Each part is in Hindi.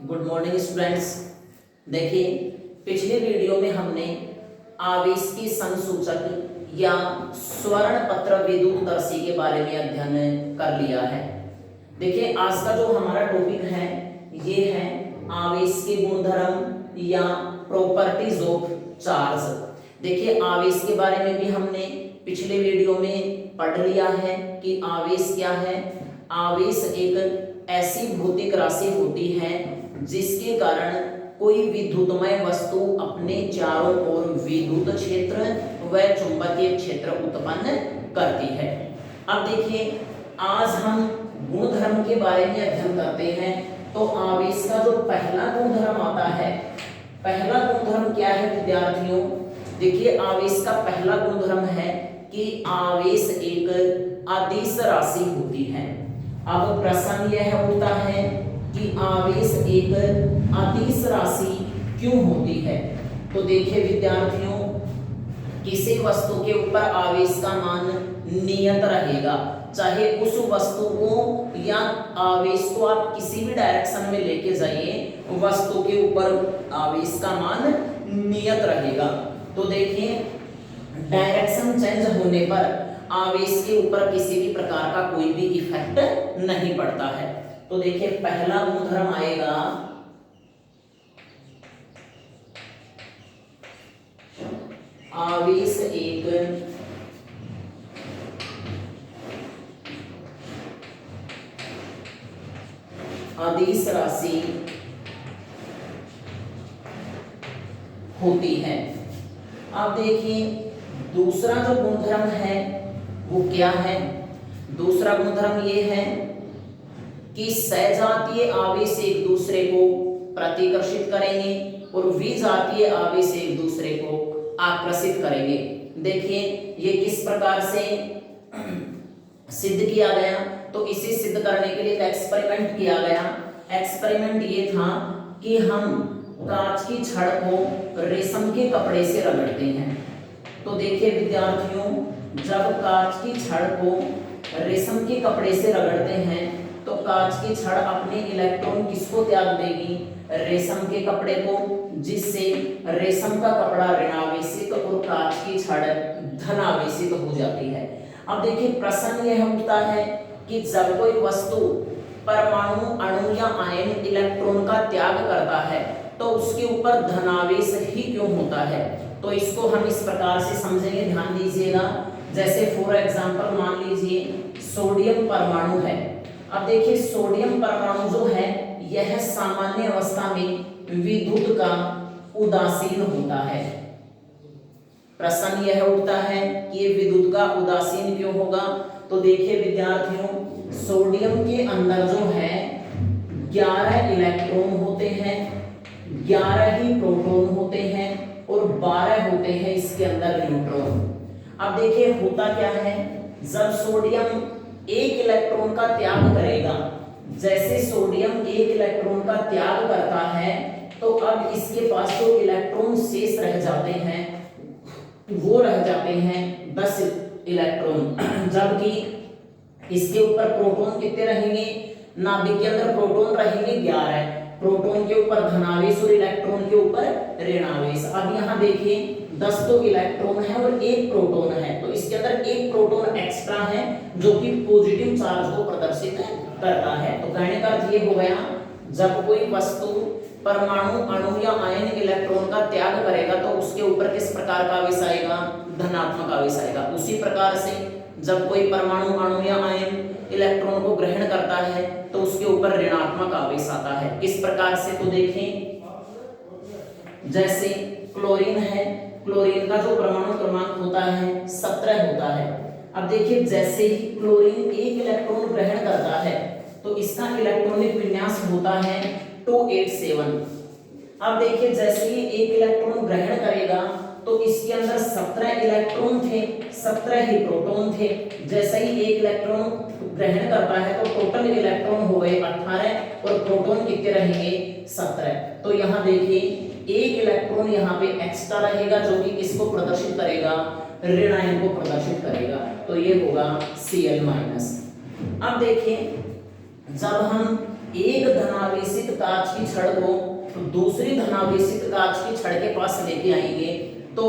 Good morning students. देखिए, पिछले वीडियो में हमने आवेश की संसूचक या स्वर्ण पत्र विद्युतदर्शी के बारे में अध्ययन कर लिया है। देखिए, आज का जो हमारा टॉपिक है ये है आवेश के गुणधर्म या प्रॉपर्टीज ऑफ चार्ज। देखिए, आवेश के बारे में भी हमने पिछले वीडियो में पढ़ लिया है कि आवेश क्या है। आवेश एक ऐसी भौतिक राशि होती है जिसके कारण कोई विद्युतमय वस्तु अपने चारों ओर विद्युत क्षेत्र व चुंबकीय क्षेत्र उत्पन्न करती है। अब देखिए, आज हम गुणधर्म के बारे में अध्ययन करते हैं। तो आवेश का जो पहला गुणधर्म आता है, पहला गुणधर्म क्या है विद्यार्थियों? देखिए, आवेश का पहला गुणधर्म है कि आवेश एक अदिश राशि होती है। अब प्रश्न यह होता है कि आवेश एक अदिश राशि क्यों होती है? तो देखिए विद्यार्थियों, किसी वस्तु के ऊपर आवेश का मान नियत रहेगा, चाहे उस वस्तु को या आवेश को आप किसी भी डायरेक्शन में लेके जाइए, वस्तु के ऊपर आवेश का मान नियत रहेगा। तो देखिए, डायरेक्शन चेंज होने पर आवेश के ऊपर किसी भी प्रकार का कोई भी इफेक्ट नहीं पड़ता है। तो देखिए, पहला गुणधर्म आएगा आवेश एक अदिश राशि होती है। अब देखिए, दूसरा जो गुणधर्म है वो क्या है? दूसरा गुणधर्म ये है कि सजातीय आवेश एक दूसरे को प्रतिकर्षित करेंगे और विजातीय आवेश एक दूसरे को आकर्षित करेंगे। देखिए, ये किस प्रकार से सिद्ध किया गया? तो इसे सिद्ध करने के लिए एक एक्सपेरिमेंट किया गया। एक्सपेरिमेंट ये था कि हम कांच की छड़ को रेशम के कपड़े से रगड़ते हैं। तो देखिए विद्यार्थियों, जब कांच की छड़ को रेशम के कपड़े से रगड़ते हैं तो कांच की छड़ अपने इलेक्ट्रॉन किसको त्याग देगी? रेशम के कपड़े को, जिससे रेशम का कपड़ा ऋणावेशित और कांच की छड़ धनावेशित हो जाती है। अब देखिए, प्रश्न यह उठता है कि जब कोई वस्तु परमाणु, अणु या आयन इलेक्ट्रॉन का त्याग करता है तो उसके ऊपर धनावेश ही क्यों होता है? तो इसको हम इस प्रकार से समझेंगे, ध्यान दीजिएगा। जैसे फॉर एग्जांपल मान लीजिए सोडियम परमाणु है। अब देखिए, सोडियम परमाणु जो है यह सामान्य अवस्था में विद्युत का उदासीन होता है। प्रश्न यह उठता है कि ये विद्युत का उदासीन क्यों होगा? तो देखिए विद्यार्थियों, सोडियम के अंदर जो है 11 इलेक्ट्रॉन होते हैं, 11 ही प्रोटॉन होते हैं और 12 होते हैं इसके अंदर न्यूट्रॉन। अब देखिए, होता क्या है, जब सोडियम एक इलेक्ट्रॉन का त्याग करेगा, जैसे सोडियम एक इलेक्ट्रॉन का त्याग करता है तो अब इसके पास जो इलेक्ट्रॉन शेष रह जाते हैं वो रह जाते हैं 10 इलेक्ट्रॉन, जबकि इसके ऊपर प्रोटॉन कितने रहेंगे? नाभिक के अंदर प्रोटॉन रहेंगे 11, प्रोटॉन के ऊपर धनावेश और इलेक्ट्रॉन के ऊपर ऋणावेश। अब यहाँ देखिए, 10 तो इलेक्ट्रॉन है और एक प्रोटॉन है, तो इसके अंदर एक प्रोटॉन एक्स्ट्रा है जो कि पॉजिटिव चार्ज को प्रदर्शित करता है। तो कहने का अर्थ ये हो गया, जब कोई वस्तु परमाणु, अणु या आयन इलेक्ट्रॉन का त्याग करेगा तो उसके ऊपर किस प्रकार का आवेश आएगा? धनात्मक आवेश आएगा। उसी प्रकार से जब कोई परमाणु, अणु या आयन इलेक्ट्रॉन को ग्रहण करता है तो उसके ऊपर ऋणात्मक आवेश आता है। किस प्रकार से? तो देखें, जैसे क्लोरीन है, क्लोरीन का जो परमाणु क्रमांक होता है 17 होता है। अब देखिए, जैसे ही क्लोरीन एक इलेक्ट्रॉन ग्रहण करता है तो इसका इलेक्ट्रॉनिक विन्यास होता है 287। अब देखिए, जैसे ही एक इलेक्ट्रॉन ग्रहण करेगा तो इसके अंदर 17 इलेक्ट्रॉन थे, 17 ही प्रोटॉन थे। जैसे ही एक इलेक्ट्रॉन ग्रहण करता है तो टोटल इलेक्ट्रॉन हो गए 18 और प्रोटॉन कितने रहेंगे? 17। तो यहाँ देखिए, एक इलेक्ट्रॉन यहाँ पे एक्स्ट्रा रहेगा जो कि किसको प्रदर्शित करेगा? ऋण आयन को प्रदर्शित करेगा। तो ये होगा Cl-। अब देखिए, जब हम एक धनावेशित कांच की छड़ को दूसरी धनावेशित कांच की छड़ के पास लेके आएंगे तो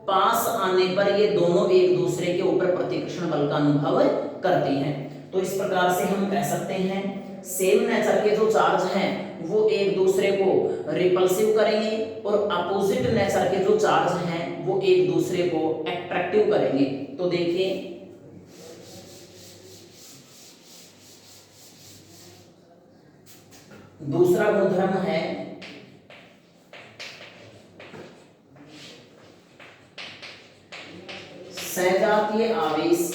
पास आने पर ये दोनों एक दूसरे के ऊपर प्रतिकर्षण बल का अनुभव करती हैं। तो इस प्रकार से हम कह सकते हैं सेम नेचर के जो चार्ज हैं वो एक दूसरे को रिपल्सिव करेंगे और अपोजिट नेचर के जो चार्ज हैं वो एक दूसरे को अट्रैक्टिव करेंगे। तो देखिए दूसरा गुणधर्म है सजातीय आवेश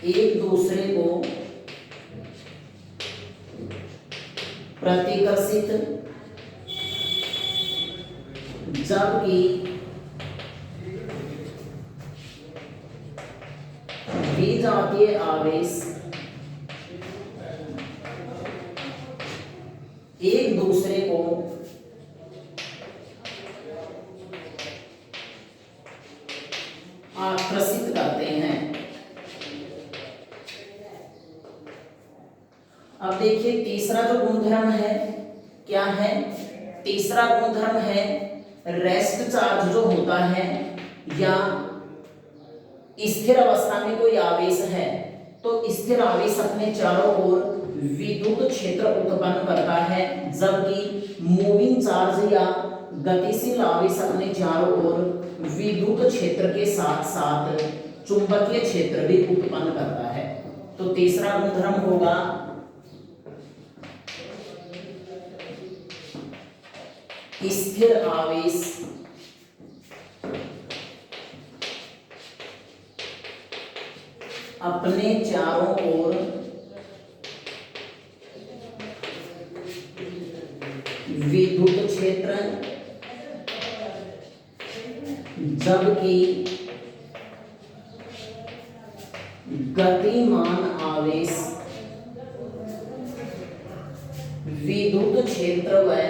एक दूसरे को प्रतिकर्षित जबकि विजातीय आवेश एक दूसरे को आकर्षित करते हैं। अब देखिए तीसरा जो गुणधर्म है क्या है, तीसरा गुणधर्म है रेस्ट चार्ज जो होता है या स्थिर अवस्था में कोई आवेश है तो स्थिर आवेश अपने चारों ओर विद्युत क्षेत्र उत्पन्न करता है, जबकि मूविंग चार्ज या गतिशील आवेश अपने चारों ओर विद्युत क्षेत्र के साथ साथ चुंबकीय क्षेत्र भी उत्पन्न करता है। तो तीसरा गुणधर्म होगा स्थिर आवेश अपने चारों ओर विद्युत क्षेत्र जबकि गतिमान आवेश विद्युत क्षेत्र व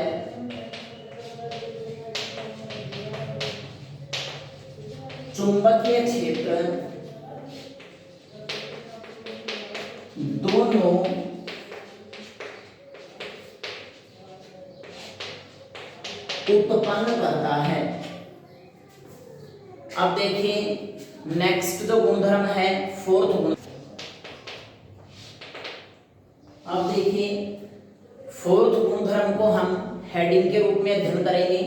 चुंबकीय क्षेत्र दोनों उत्पन्न करता है। अब देखिए नेक्स्ट जो गुणधर्म है फोर्थ गुण। अब देखिए फोर्थ गुणधर्म को हम हेडिंग के रूप में अध्ययन करेंगे।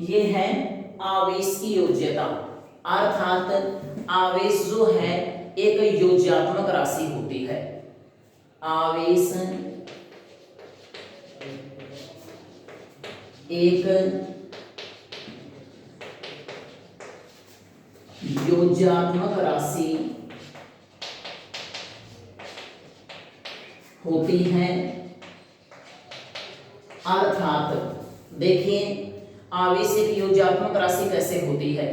ये है आवेश की योज्यता, अर्थात आवेश जो है एक योज्यात्मक राशि होती है। आवेश एक योज्यात्मक राशि होती है, अर्थात देखिए आवेश एक योज्यात्मक राशि कैसे होती है।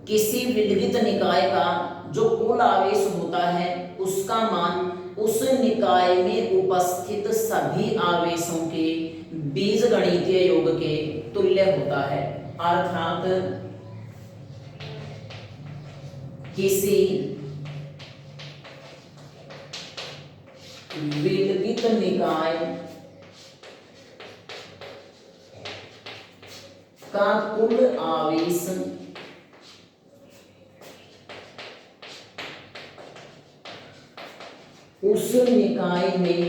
किसी विलगित निकाय का जो कुल आवेश होता है उसका मान उस निकाय में उपस्थित सभी आवेशों के बीजगणितीय योग के तुल्य होता है, अर्थात किसी विलगित निकाय का कुल आवेश उस निकाय में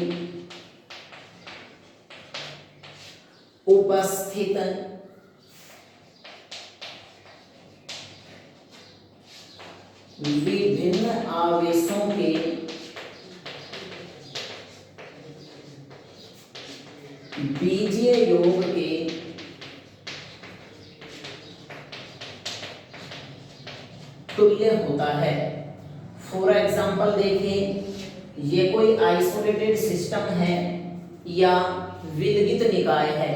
उपस्थित विभिन्न आवेशों के बीजीय योग के तुल्य होता है। फॉर एग्जाम्पल देखिए ये कोई आइसोलेटेड सिस्टम है या विलगित निकाय है।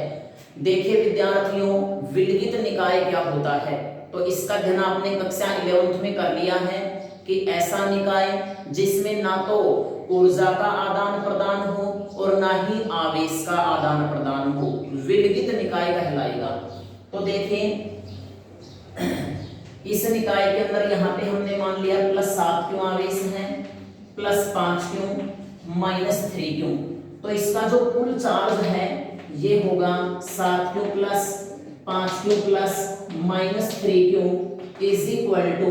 देखिए विद्यार्थियों विलगित निकाय क्या होता है, तो इसका अध्ययन आपने कक्षा 11th में कर लिया है कि ऐसा निकाय जिसमें ना तो ऊर्जा का आदान प्रदान हो और ना ही आवेश का आदान प्रदान हो, विलगित निकाय कहलाएगा। तो देखें इस निकाय के अंदर यहाँ पे हमने मान लिया +7 क्यों आवेश हैं, प्लस 5Q माइनस 3Q। तो इसका जो कुल चार्ज है ये होगा 7Q plus 5Q plus minus 3Q is equal to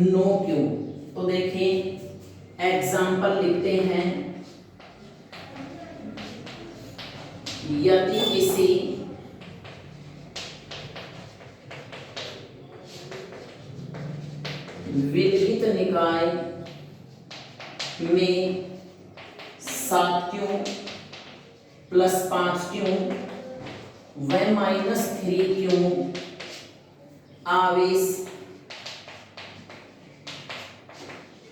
9Q। तो देखिए एग्जाम्पल लिखते हैं, यदि किसी विलगित निकाय में 7Q प्लस 5Q व माइनस 3Q आवेश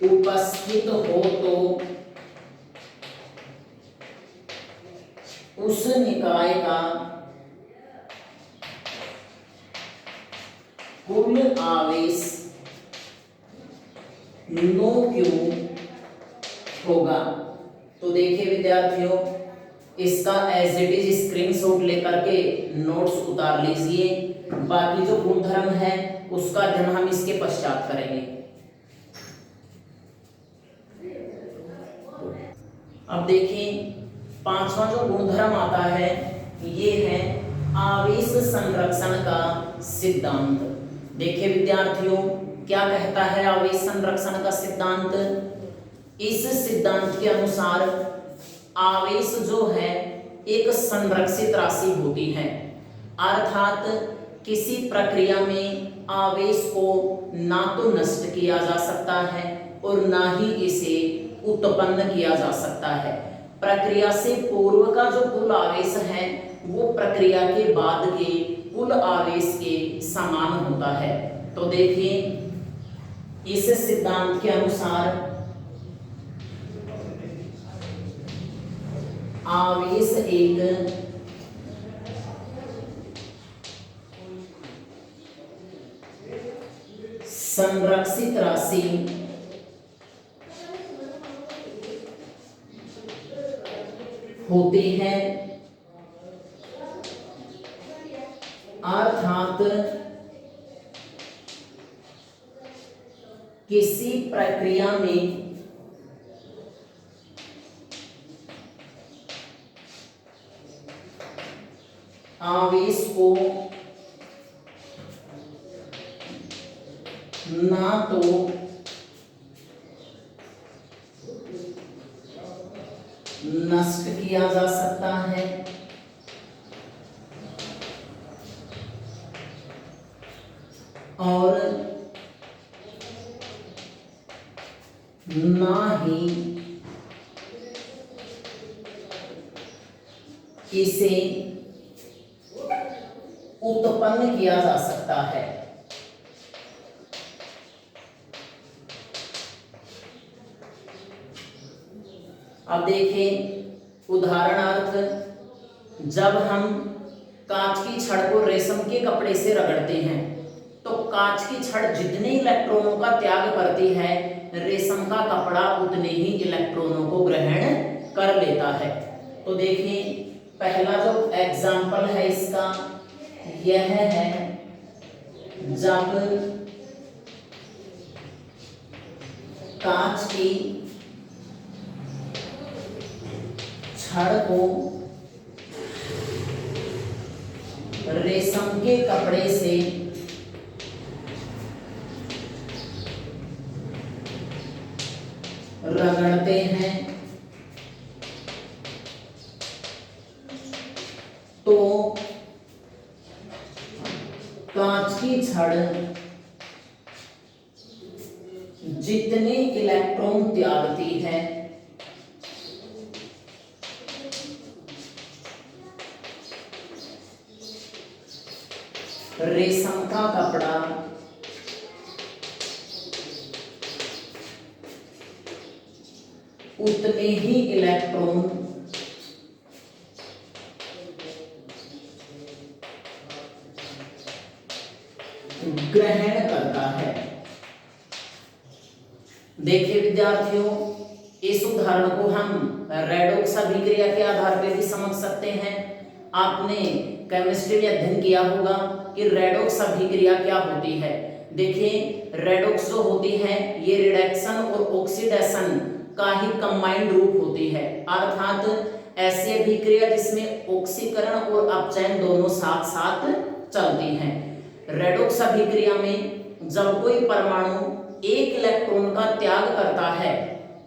उपस्थित हो तो उस निकाय का कुल आवेश 9Q होगा। तो देखिए विद्यार्थियों, इसका एज इट इज स्क्रीनशॉट लेकर के नोट्स उतार लीजिए। बाकी जो गुणधर्म है उसका अध्ययन हम इसके पश्चात करेंगे। अब देखिए पांचवा जो गुणधर्म आता है ये है आवेश संरक्षण का सिद्धांत। देखिए विद्यार्थियों, क्या कहता है आवेश संरक्षण का सिद्धांत? इस सिद्धांत के अनुसार आवेश जो है एक संरक्षित राशि होती है, अर्थात किसी प्रक्रिया में आवेश को ना तो नष्ट किया जा सकता है और ना ही इसे उत्पन्न किया जा सकता है। प्रक्रिया से पूर्व का जो कुल आवेश है वो प्रक्रिया के बाद के कुल आवेश के समान होता है। तो देखिए इस सिद्धांत के अनुसार आवेश एक संरक्षित राशि होती है, अर्थात किसी प्रक्रिया में आवेश को ना तो नष्ट किया जा सकता है और ना ही इसे उत्पन्न किया जा सकता है। अब देखें उदाहरणार्थ, जब हम कांच की छड़ को रेशम के कपड़े से रगड़ते हैं तो कांच की छड़ जितने इलेक्ट्रॉनों का त्याग करती है रेशम का कपड़ा उतने ही इलेक्ट्रॉनों को ग्रहण कर लेता है। तो देखिए पहला जो एग्जाम्पल है इसका यह है, जब कांच की छड़ को रेशम के कपड़े से रगड़ते हैं तो कांच की छड़ जितने इलेक्ट्रॉन त्यागती है रेशम का कपड़ा उतने ही इलेक्ट्रॉन ग्रहण करता है। देखिए विद्यार्थियों, इस उदाहरण को हम रेडॉक्स अभिक्रिया के आधार पर भी समझ सकते हैं। आपने केमिस्ट्री में अध्ययन किया होगा कि रेडॉक्स अभिक्रिया क्या होती है। देखिए रेडॉक्स जो होती है ये रिडक्शन और ऑक्सीडेशन का ही कंबाइंड रूप होती है, अर्थात ऐसी अभिक्रिया जिसमें ऑक्सीकरण और अपचयन दोनों साथ साथ चलती हैं। रेडॉक्स अभिक्रिया में जब कोई परमाणु एक इलेक्ट्रॉन का त्याग करता है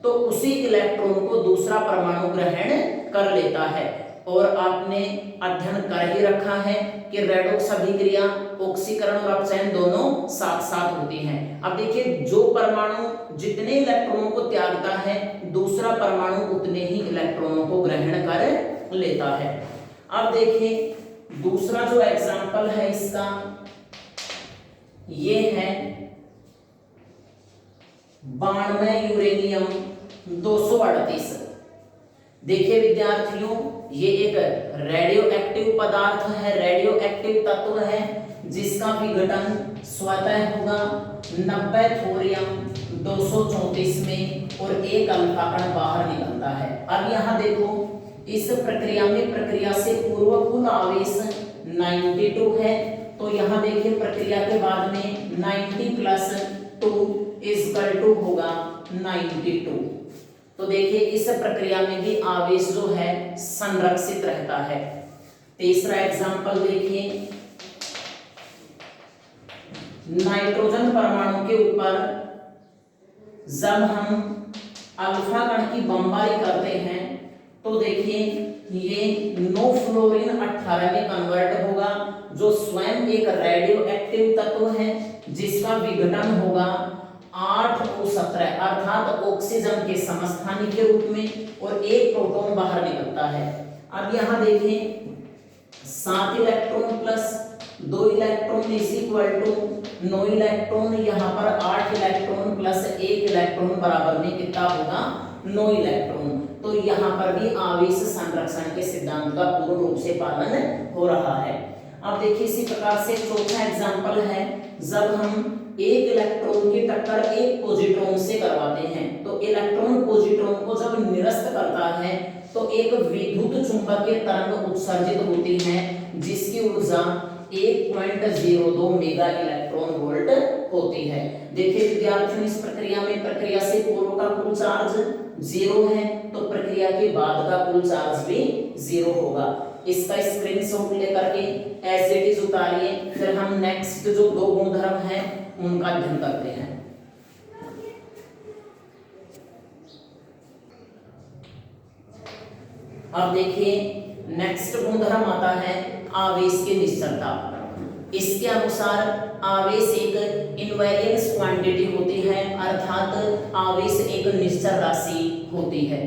तो उसी इलेक्ट्रॉन को दूसरा परमाणु ग्रहण कर लेता है। और आपने अध्ययन कर ही रखा है कि रेडॉक्स अभिक्रिया ऑक्सीकरण और अपचयन दोनों साथ साथ होती हैं। अब देखिए, जो परमाणु जितने इलेक्ट्रॉनों को त्यागता है दूसरा परमाणु उतने ही इलेक्ट्रॉनों को ग्रहण कर लेता है। अब देखिए दूसरा जो एग्जाम्पल है इसका, ये है 92 यूरेनियम 238। देखिए विद्यार्थियों, ये एक रेडियो एक्टिव पदार्थ है, रेडियो एक्टिव तत्व है जिसका विघटन स्वतः होगा 90 थोरियम 234 में और एक अल्फा कण बाहर निकलता है। अब यहाँ देखो, इस प्रक्रिया में प्रक्रिया से पूर्व कुल आवेश 92 है, तो यहाँ देखिए प्रक्रिया के बाद में 90 प्लस 2 इक्वल टू होगा 92। तो देखिए इस प्रक्रिया में भी आवेश जो है संरक्षित रहता है। तीसरा एग्जांपल देखिए, नाइट्रोजन परमाणु के ऊपर जब हम अल्फा कण की बमबारी करते हैं तो देखिए ये नो फ्लोरीन 18 में कन्वर्ट होगा, जो स्वयं एक रेडियो एक्टिव तत्व है जिसका विघटन होगा 8O17 अर्थात ऑक्सीजन के समस्थानिक के रूप में, और एक प्रोटॉन बाहर निकलता है। अब यहाँ देखें 7 electron plus 2 electron is equal to 9 electron, यहाँ पर 8 इलेक्ट्रॉन प्लस 1 इलेक्ट्रॉन बराबर में कितना होगा 9 इलेक्ट्रॉन। तो यहाँ पर भी आवेश संरक्षण के सिद्धांत का पूर्ण रूप से पालन हो रहा है। अब देखिए इसी प्रकार से चौथा एग्जाम्पल है, जब हम एक इलेक्ट्रॉन की टक्कर एक पॉजिट्रॉन से करवाते हैं तो इलेक्ट्रॉन पॉजिट्रॉन को जब निरस्त करता है तो एक विद्युत चुंबकीय तरंग उत्सर्जित होती है जिसकी ऊर्जा 1.02 मेगा इलेक्ट्रॉन वोल्ट होती है। देखिए विद्यार्थियों, इस प्रक्रिया में प्रक्रिया से पूर्व का कुल चार्ज 0 है तो प्रक्रिया के बाद का कुल चार्ज भी 0 होगा। इसका स्क्रीनशॉट लेकर के एज इट इज उतारिए, फिर हम नेक्स्ट जो 2 गुणधर्म हैं उनका अध्ययन करते हैं। अब देखिए नेक्स्ट गुणधर्म आता है आवेश की निश्चलता। इसके अनुसार आवेश एक इनवेरिएंस क्वांटिटी होती है, अर्थात आवेश एक निश्चल राशि होती है।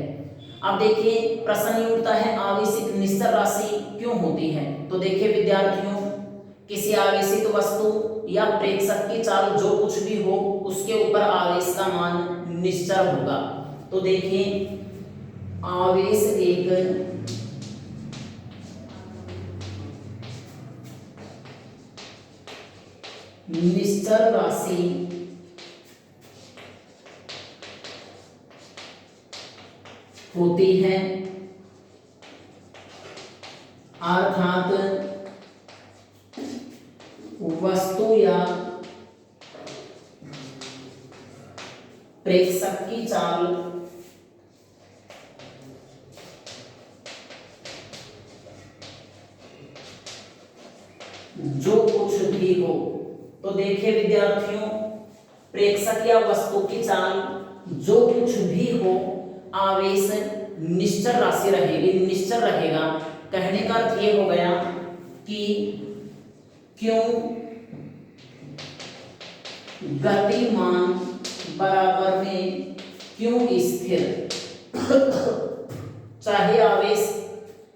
अब देखिए प्रश्न ये उठता है आवेश एक निश्चल राशि क्यों होती है। तो देखिए विद्यार्थियों, किसी आवेशित वस्तु या प्रेक्षक की चाल जो कुछ भी हो उसके ऊपर आवेश का मान निश्चल होगा। तो देखिए आवेश एक निश्चल राशि होती है, अर्थात वस्तु या प्रेक्षक की चाल जो कुछ भी हो। तो देखिए विद्यार्थियों, प्रेक्षक या वस्तु की चाल जो कुछ भी हो आवेश निश्चल राशि रहेगी, निश्चल रहेगा। कहने का अर्थ ये हो गया कि क्यों गतिमान बराबर में क्यों स्थिर, चाहे आवेश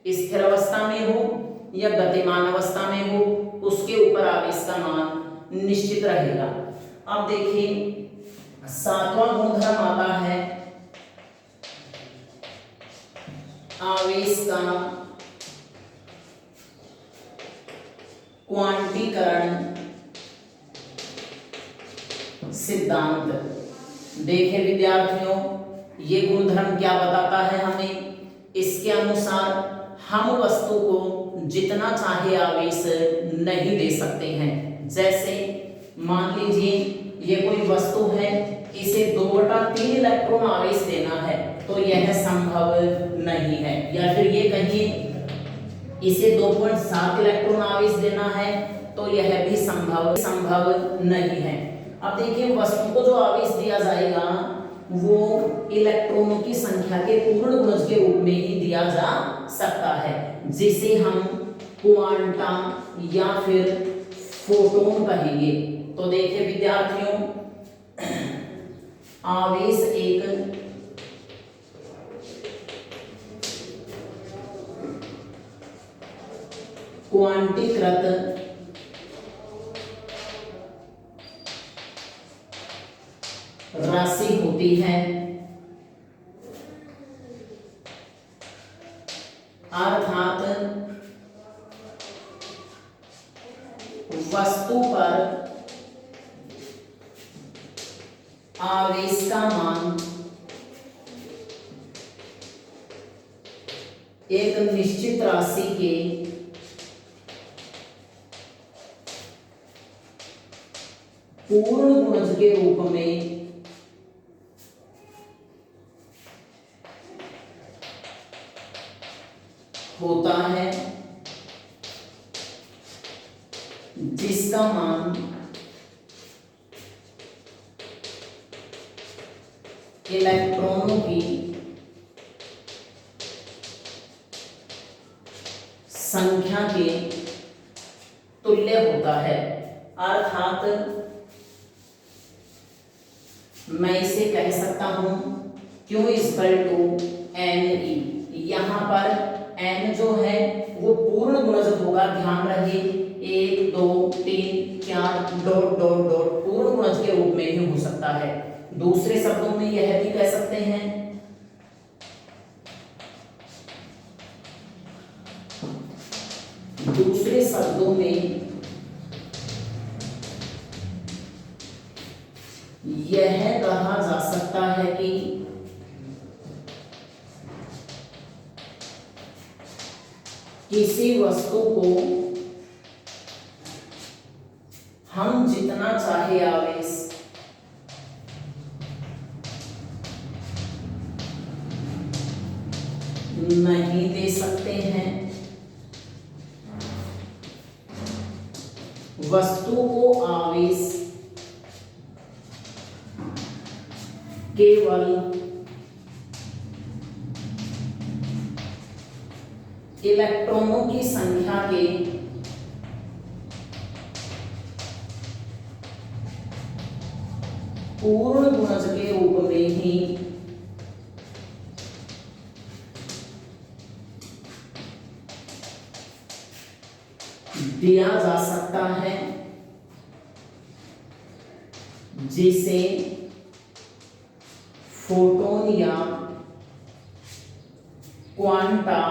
स्थिर अवस्था में हो या गतिमान अवस्था में हो उसके ऊपर आवेश का मान निश्चित रहेगा। अब देखिए 7वां गुणधर्म आता है आवेश का क्वांटीकरण सिद्धांत। देखिए विद्यार्थियों, ये गुणधर्म क्या बताता है हमें, इसके अनुसार हम वस्तु को जितना चाहे आवेश नहीं दे सकते हैं। जैसे मान लीजिए ये कोई वस्तु है, इसे 2/3 इलेक्ट्रॉन आवेश देना है, तो यह संभव नहीं है। या फिर ये कहिए इसे 2.7 इलेक्ट्रॉन आवेश देना है, तो यह भी संभव नहीं है। अब देखिए वस्तु को जो आवेश दिया जाएगा वो इलेक्ट्रॉनों की संख्या के पूर्ण गुणज के रूप में ही दिया जा सकता है, जिसे हम क्वांटा या फिर फोटोन कहेंगे। तो देखिए विद्यार्थियों, आवेश एक क्वांटीकृत राशि होती है, अर्थात वस्तु पर आवेश का मान एक निश्चित राशि के पूर्ण गुणज के रूप में होता है, जिसका मान इलेक्ट्रॉनों की संख्या के तुल्य होता है। अर्थात मैं इसे कह सकता हूं Q = NE। यहां पर n जो है वो पूर्ण गुणज होगा, ध्यान रहे 1 2 3 4 डॉट डॉट डॉट पूर्ण गुणज के रूप में ही हो सकता है। दूसरे शब्दों में यह भी कह सकते हैं यह कहा जा सकता है कि किसी वस्तु को हम जितना चाहे आवेश नहीं दे सकते हैं। वस्तु को आवेश केवल इलेक्ट्रॉनों की संख्या के पूर्ण गुणज के रूप में ही दिया जा सकता है, जिसे फोटोन या क्वांटा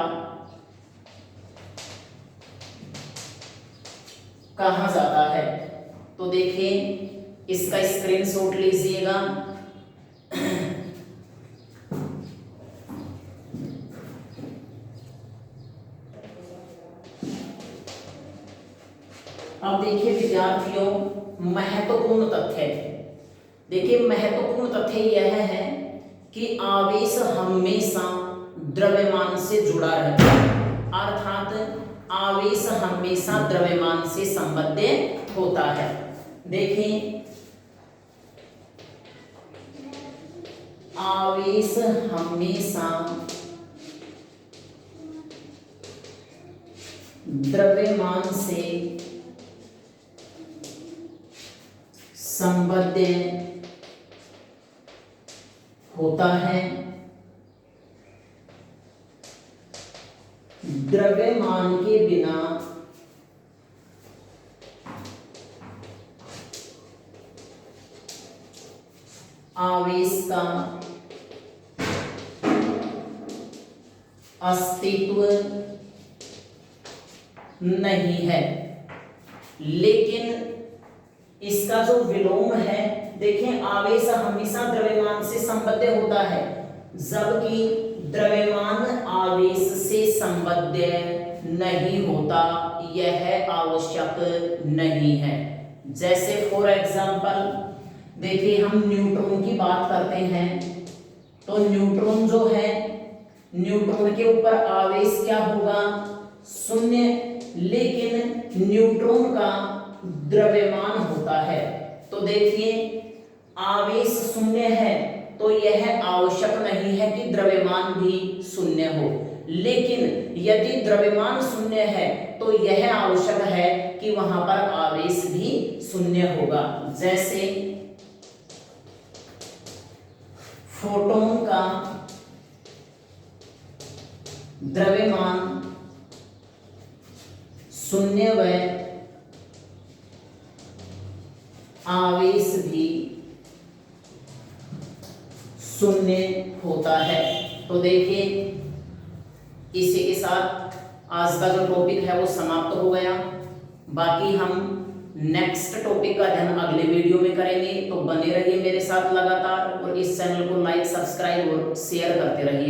कहा जाता है। तो देखिए इसका स्क्रीनशॉट लीजिएगा। अब देखिए विद्यार्थियों, महत्वपूर्ण तथ्य, देखिए महत्वपूर्ण तथ्य यह है कि आवेश हमेशा द्रव्यमान से जुड़ा रहता है, अर्थात आवेश हमेशा द्रव्यमान से संबद्ध होता है। देखिए आवेश हमेशा द्रव्यमान से संबद्ध होता है। द्रव्यमान के बिना आवेश का अस्तित्व नहीं है। लेकिन इसका जो विलोम है, देखें आवेश हमेशा द्रव्यमान से संबद्ध होता है, जबकि द्रव्यमान आवेश से संबद्ध नहीं होता, यह आवश्यक नहीं है। जैसे फॉर एग्जांपल देखिए हम न्यूट्रॉन की बात करते हैं तो न्यूट्रॉन जो है, न्यूट्रॉन के ऊपर आवेश क्या होगा, शून्य, लेकिन न्यूट्रॉन का द्रव्यमान होता है। तो देखिए आवेश शून्य है तो यह आवश्यक नहीं है कि द्रव्यमान भी शून्य हो, लेकिन यदि द्रव्यमान शून्य है तो यह आवश्यक है कि वहां पर आवेश भी शून्य होगा। जैसे फोटोन का द्रव्यमान शून्य व आवेश भी शून्य होता है। तो देखिए इसी के साथ आज का जो टॉपिक है वो समाप्त हो गया। बाकी हम नेक्स्ट टॉपिक का अध्ययन अगले वीडियो में करेंगे, तो बने रहिए मेरे साथ लगातार और इस चैनल को लाइक, सब्सक्राइब और शेयर करते रहिए।